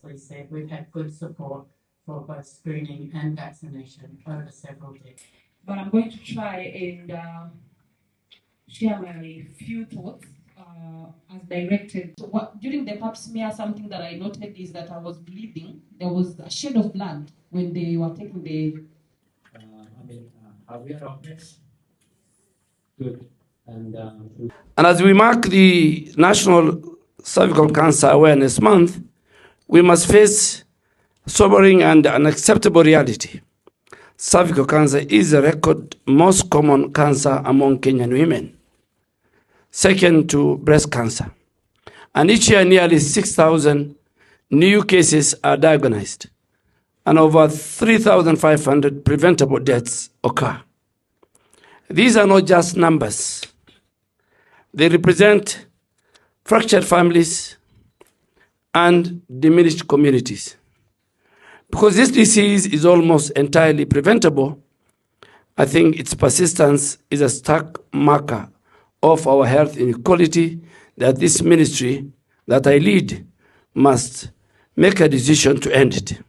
We said we've had good support for both screening and vaccination over several days. But I'm going to try and share my few thoughts as directed. So during the pap smear, something that I noted is that I was bleeding. There was a shed of blood when they were taking the... Are we aware of this? Good. And as we mark the National Cervical Cancer Awareness Month, we must face sobering and unacceptable reality. Cervical cancer is the record most common cancer among Kenyan women, second to breast cancer. And each year, nearly 6,000 new cases are diagnosed, and over 3,500 preventable deaths occur. These are not just numbers. They represent fractured families and diminished communities. Because this disease is almost entirely preventable, I think its persistence is a stark marker of our health inequality that this ministry that I lead must make a decision to end it.